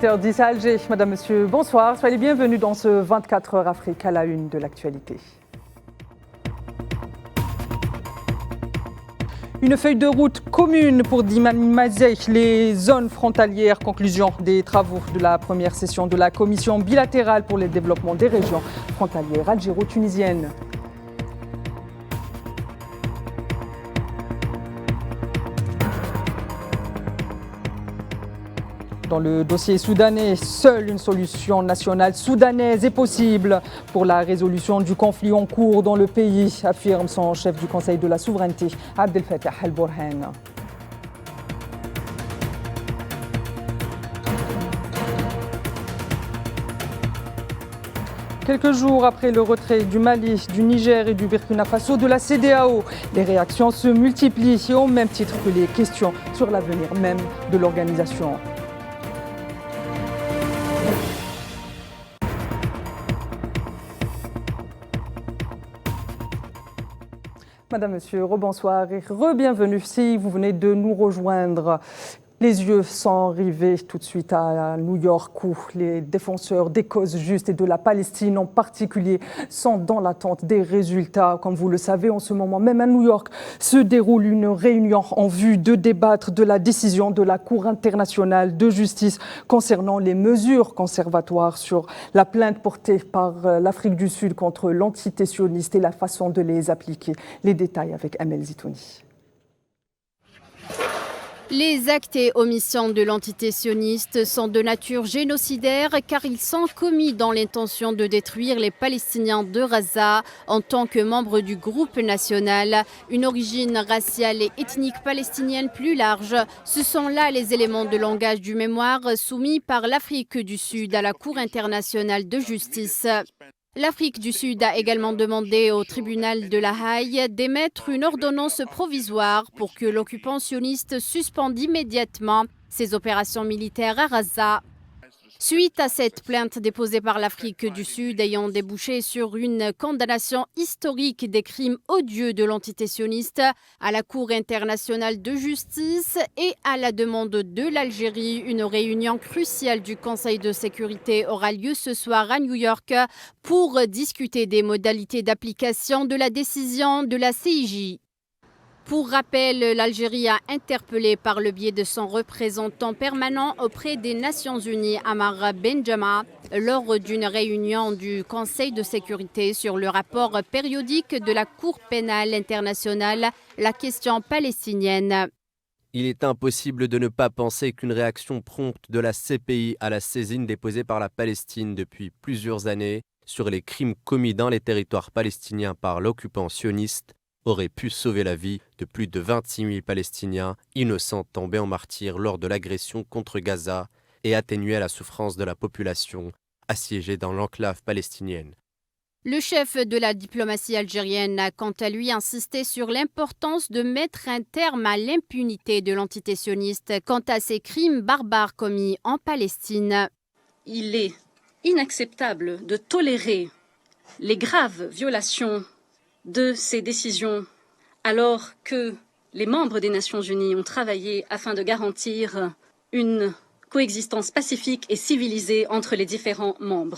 8h10 à Alger. Madame, Monsieur, bonsoir. Soyez les bienvenus dans ce 24 heures Afrique à la une de l'actualité. Une feuille de route commune pour dynamiser les zones frontalières. Conclusion des travaux de la première session de la commission bilatérale pour le développement des régions frontalières algéro-tunisiennes. Dans le dossier soudanais, seule une solution nationale soudanaise est possible pour la résolution du conflit en cours dans le pays, affirme son chef du Conseil de la souveraineté, Abdel Fattah al-Burhan. Quelques jours après le retrait du Mali, du Niger et du Burkina Faso de la CEDEAO, les réactions se multiplient au même titre que les questions sur l'avenir même de l'organisation. Madame, Monsieur, rebonsoir et re-bienvenue si vous venez de nous rejoindre. Les yeux sont rivés tout de suite à New York où les défenseurs des causes justes et de la Palestine en particulier sont dans l'attente des résultats. Comme vous le savez, en ce moment même à New York se déroule une réunion en vue de débattre de la décision de la Cour internationale de justice concernant les mesures conservatoires sur la plainte portée par l'Afrique du Sud contre l'entité sioniste et la façon de les appliquer. Les détails avec Amel Zitouni. Les actes et omissions de l'entité sioniste sont de nature génocidaire car ils sont commis dans l'intention de détruire les Palestiniens de Gaza en tant que membres du groupe national. Une origine raciale et ethnique palestinienne plus large, ce sont là les éléments de langage du mémoire soumis par l'Afrique du Sud à la Cour internationale de justice. L'Afrique du Sud a également demandé au tribunal de La Haye d'émettre une ordonnance provisoire pour que l'occupant sioniste suspende immédiatement ses opérations militaires à Gaza. Suite à cette plainte déposée par l'Afrique du Sud ayant débouché sur une condamnation historique des crimes odieux de l'entité sioniste à la Cour internationale de justice et à la demande de l'Algérie, une réunion cruciale du Conseil de sécurité aura lieu ce soir à New York pour discuter des modalités d'application de la décision de la CIJ. Pour rappel, l'Algérie a interpellé par le biais de son représentant permanent auprès des Nations Unies, Amar Benjama, lors d'une réunion du Conseil de sécurité sur le rapport périodique de la Cour pénale internationale, la question palestinienne. Il est impossible de ne pas penser qu'une réaction prompte de la CPI à la saisine déposée par la Palestine depuis plusieurs années sur les crimes commis dans les territoires palestiniens par l'occupant sioniste aurait pu sauver la vie de plus de 26 000 Palestiniens innocents tombés en martyrs lors de l'agression contre Gaza et atténuer la souffrance de la population assiégée dans l'enclave palestinienne. Le chef de la diplomatie algérienne a quant à lui insisté sur l'importance de mettre un terme à l'impunité de l'entité sioniste quant à ces crimes barbares commis en Palestine. Il est inacceptable de tolérer les graves violations de ces décisions, alors que les membres des Nations Unies ont travaillé afin de garantir une coexistence pacifique et civilisée entre les différents membres.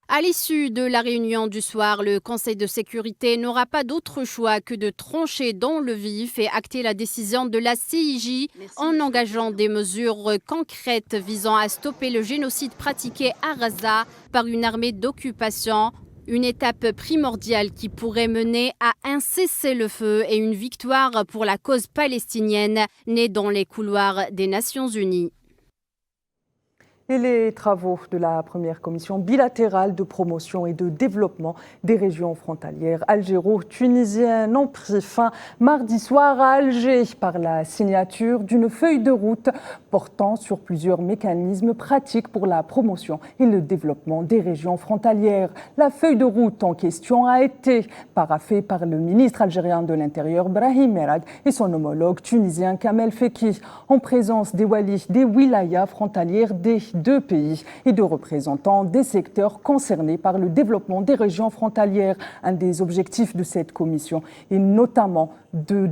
À l'issue de la réunion du soir, le Conseil de sécurité n'aura pas d'autre choix que de trancher dans le vif et acter la décision de la CIJ en engageant des mesures concrètes visant à stopper le génocide pratiqué à Gaza par une armée d'occupation. Une étape primordiale qui pourrait mener à un cessez-le-feu et une victoire pour la cause palestinienne née dans les couloirs des Nations Unies. Et les travaux de la première commission bilatérale de promotion et de développement des régions frontalières algéro-tunisiennes ont pris fin mardi soir à Alger par la signature d'une feuille de route portant sur plusieurs mécanismes pratiques pour la promotion et le développement des régions frontalières. La feuille de route en question a été paraphée par le ministre algérien de l'Intérieur Brahim Merad et son homologue tunisien Kamel Fekki en présence des walis des wilayas frontalières des deux pays et de représentants des secteurs concernés par le développement des régions frontalières. Un des objectifs de cette commission est notamment de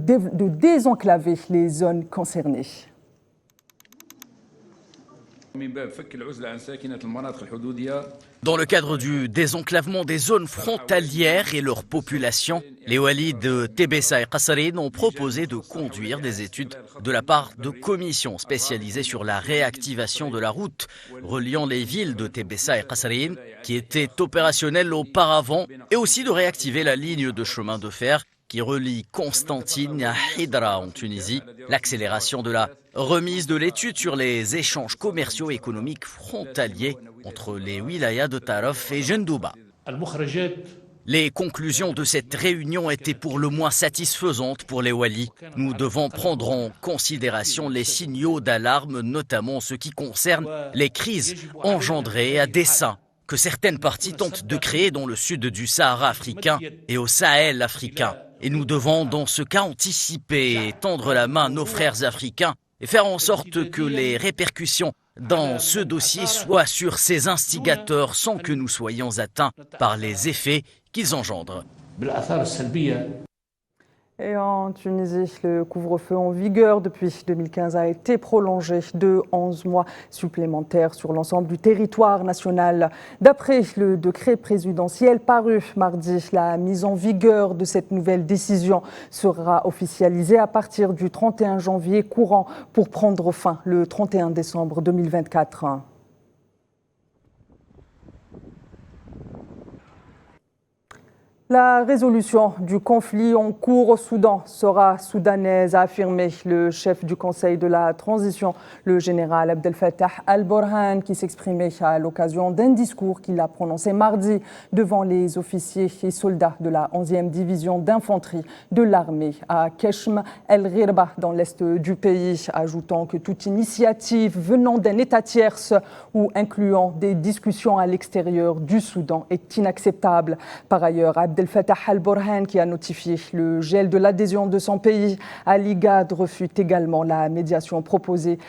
désenclaver les zones concernées. Dans le cadre du désenclavement des zones frontalières et leurs populations, les Walis de Tébessa et Kasserine ont proposé de conduire des études de la part de commissions spécialisées sur la réactivation de la route reliant les villes de Tébessa et Kasserine, qui étaient opérationnelles auparavant, et aussi de réactiver la ligne de chemin de fer qui relie Constantine à Hydra en Tunisie, l'accélération de la remise de l'étude sur les échanges commerciaux et économiques frontaliers entre les wilayas de Taraf et Jendouba. Les conclusions de cette réunion étaient pour le moins satisfaisantes pour les Walis. Nous devons prendre en considération les signaux d'alarme, notamment en ce qui concerne les crises engendrées à dessein que certaines parties tentent de créer dans le sud du Sahara africain et au Sahel africain. Et nous devons dans ce cas anticiper et tendre la main à nos frères africains et faire en sorte que les répercussions dans ce dossier soient sur ces instigateurs sans que nous soyons atteints par les effets qu'ils engendrent. Et en Tunisie, le couvre-feu en vigueur depuis 2015 a été prolongé de 11 mois supplémentaires sur l'ensemble du territoire national. D'après le décret présidentiel paru mardi, la mise en vigueur de cette nouvelle décision sera officialisée à partir du 31 janvier courant pour prendre fin le 31 décembre 2024. La résolution du conflit en cours au Soudan sera soudanaise, a affirmé le chef du Conseil de la transition, le général Abdel Fattah al-Burhan, qui s'exprimait à l'occasion d'un discours qu'il a prononcé mardi devant les officiers et soldats de la 11e division d'infanterie de l'armée à Keshm el-Ghirba, dans l'est du pays, ajoutant que toute initiative venant d'un État tierce ou incluant des discussions à l'extérieur du Soudan est inacceptable. Par ailleurs, Abdel Fattah al-Burhan, qui a notifié le gel de l'adhésion de son pays à l'IGAD, refute également la médiation proposée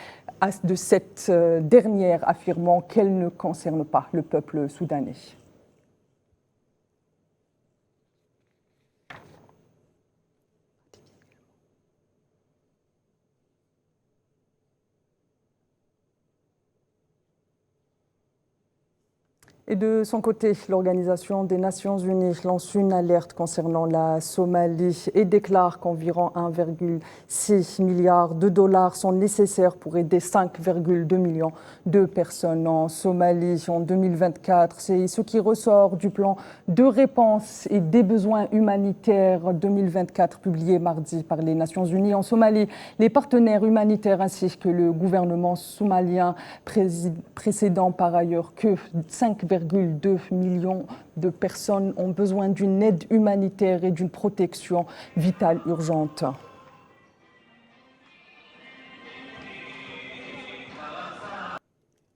de cette dernière, affirmant qu'elle ne concerne pas le peuple soudanais. Et de son côté, l'Organisation des Nations Unies lance une alerte concernant la Somalie et déclare qu'environ 1,6 milliard de dollars sont nécessaires pour aider 5,2 millions de personnes en Somalie en 2024. C'est ce qui ressort du plan de réponse et des besoins humanitaires 2024 publié mardi par les Nations Unies en Somalie. Les partenaires humanitaires ainsi que le gouvernement somalien précédent par ailleurs que 5,2 millions de personnes ont besoin d'une aide humanitaire et d'une protection vitale urgente.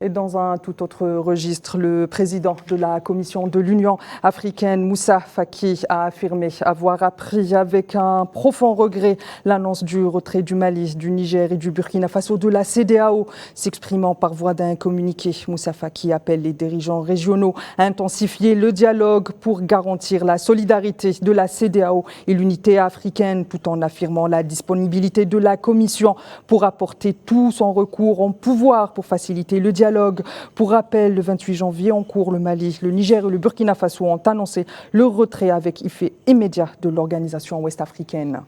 Et dans un tout autre registre, le président de la Commission de l'Union africaine, Moussa Faki, a affirmé avoir appris avec un profond regret l'annonce du retrait du Mali, du Niger et du Burkina Faso de la CEDEAO. S'exprimant par voie d'un communiqué, Moussa Faki appelle les dirigeants régionaux à intensifier le dialogue pour garantir la solidarité de la CEDEAO et l'unité africaine, tout en affirmant la disponibilité de la Commission pour apporter tout son recours en pouvoir pour faciliter le dialogue. Pour rappel, le 28 janvier en cours, le Mali, le Niger et le Burkina Faso ont annoncé le retrait avec effet immédiat de l'organisation ouest-africaine.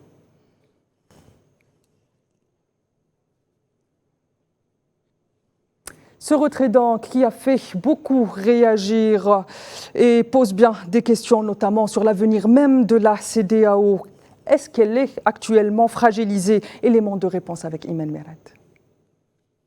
Ce retrait donc qui a fait beaucoup réagir et pose bien des questions, notamment sur l'avenir même de la CEDEAO. Est-ce qu'elle est actuellement fragilisée? Élément de réponse avec Imen Meret.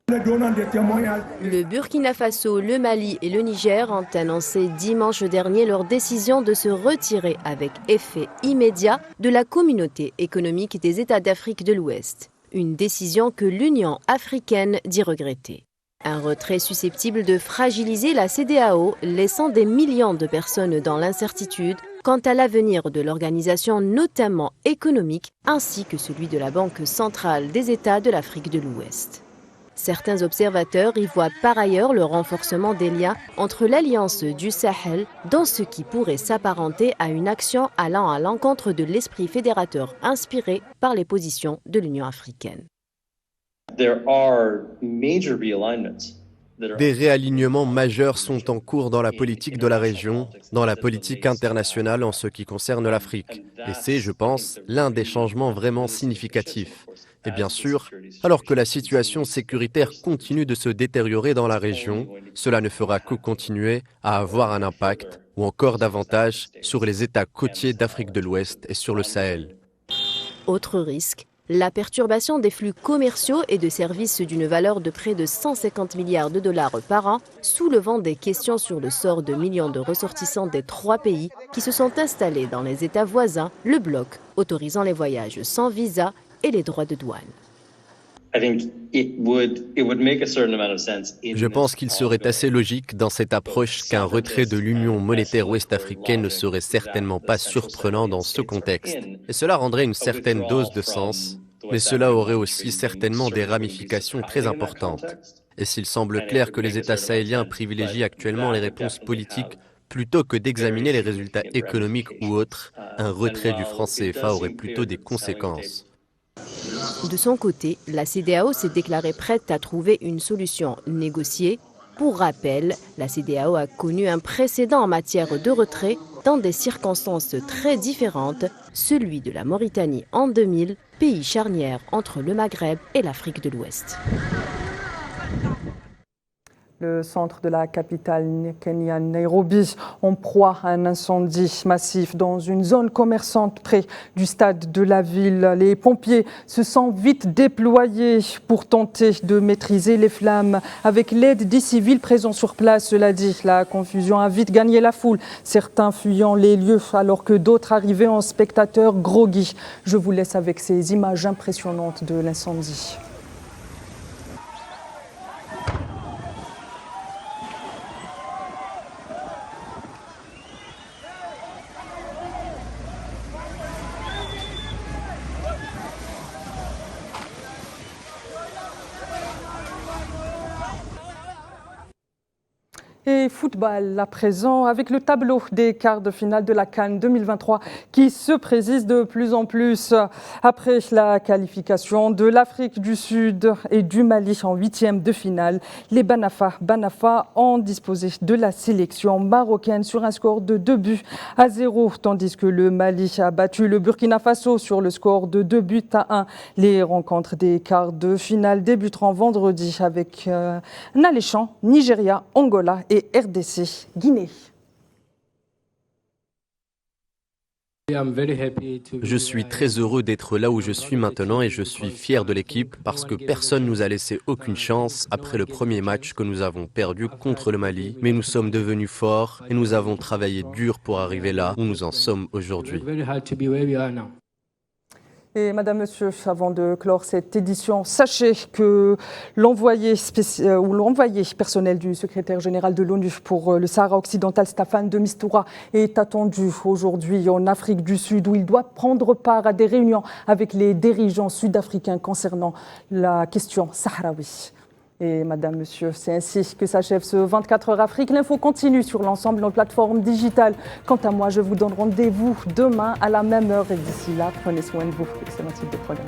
Le Burkina Faso, le Mali et le Niger ont annoncé dimanche dernier leur décision de se retirer avec effet immédiat de la communauté économique des États d'Afrique de l'Ouest. Une décision que l'Union africaine dit regretter. Un retrait susceptible de fragiliser la CEDEAO, laissant des millions de personnes dans l'incertitude quant à l'avenir de l'organisation, notamment économique, ainsi que celui de la Banque centrale des États de l'Afrique de l'Ouest. Certains observateurs y voient par ailleurs le renforcement des liens entre l'Alliance du Sahel dans ce qui pourrait s'apparenter à une action allant à l'encontre de l'esprit fédérateur inspiré par les positions de l'Union africaine. There are major realignments Des réalignements majeurs sont en cours dans la politique de la région, dans la politique internationale en ce qui concerne l'Afrique. Et c'est, je pense, l'un des changements vraiment significatifs. Et bien sûr, alors que la situation sécuritaire continue de se détériorer dans la région, cela ne fera que continuer à avoir un impact, ou encore davantage, sur les États côtiers d'Afrique de l'Ouest et sur le Sahel. Autre risque, la perturbation des flux commerciaux et de services d'une valeur de près de 150 milliards de dollars par an, soulevant des questions sur le sort de millions de ressortissants des 3 pays qui se sont installés dans les États voisins, le bloc autorisant les voyages sans visa et les droits de douane. Je pense qu'il serait assez logique dans cette approche qu'un retrait de l'Union monétaire ouest-africaine ne serait certainement pas surprenant dans ce contexte. Et cela rendrait une certaine dose de sens, mais cela aurait aussi certainement des ramifications très importantes. Et s'il semble clair que les États sahéliens privilégient actuellement les réponses politiques plutôt que d'examiner les résultats économiques ou autres, un retrait du franc CFA aurait plutôt des conséquences. De son côté, la CEDEAO s'est déclarée prête à trouver une solution négociée. Pour rappel, la CEDEAO a connu un précédent en matière de retrait dans des circonstances très différentes, celui de la Mauritanie en 2000, pays charnière entre le Maghreb et l'Afrique de l'Ouest. Le centre de la capitale kenyane, Nairobi, en proie à un incendie massif dans une zone commerçante près du stade de la ville. Les pompiers se sont vite déployés pour tenter de maîtriser les flammes. Avec l'aide des civils présents sur place, cela dit, la confusion a vite gagné la foule. Certains fuyant les lieux alors que d'autres arrivaient en spectateurs groggy. Je vous laisse avec ces images impressionnantes de l'incendie. Et football à présent, avec le tableau des quarts de finale de la CAN 2023 qui se précise de plus en plus. Après la qualification de l'Afrique du Sud et du Mali en 8e de finale, les Banafa ont disposé de la sélection marocaine sur un score de 2-0, tandis que le Mali a battu le Burkina Faso sur le score de 2-1. Les rencontres des quarts de finale débuteront vendredi avec un alléchant Nigeria, Angola et RDC, Guinée. Je suis très heureux d'être là où je suis maintenant et je suis fier de l'équipe parce que personne ne nous a laissé aucune chance après le premier match que nous avons perdu contre le Mali. Mais nous sommes devenus forts et nous avons travaillé dur pour arriver là où nous en sommes aujourd'hui. Et Madame, Monsieur, avant de clore cette édition, sachez que l'envoyé personnel du secrétaire général de l'ONU pour le Sahara occidental, Staffan de Mistura, est attendu aujourd'hui en Afrique du Sud où il doit prendre part à des réunions avec les dirigeants sud-africains concernant la question sahraoui. Et Madame, Monsieur, c'est ainsi que s'achève ce 24 heures Afrique. L'info continue sur l'ensemble de nos plateformes digitales. Quant à moi, je vous donne rendez-vous demain à la même heure. Et d'ici là, prenez soin de vous. Excellent type de programme.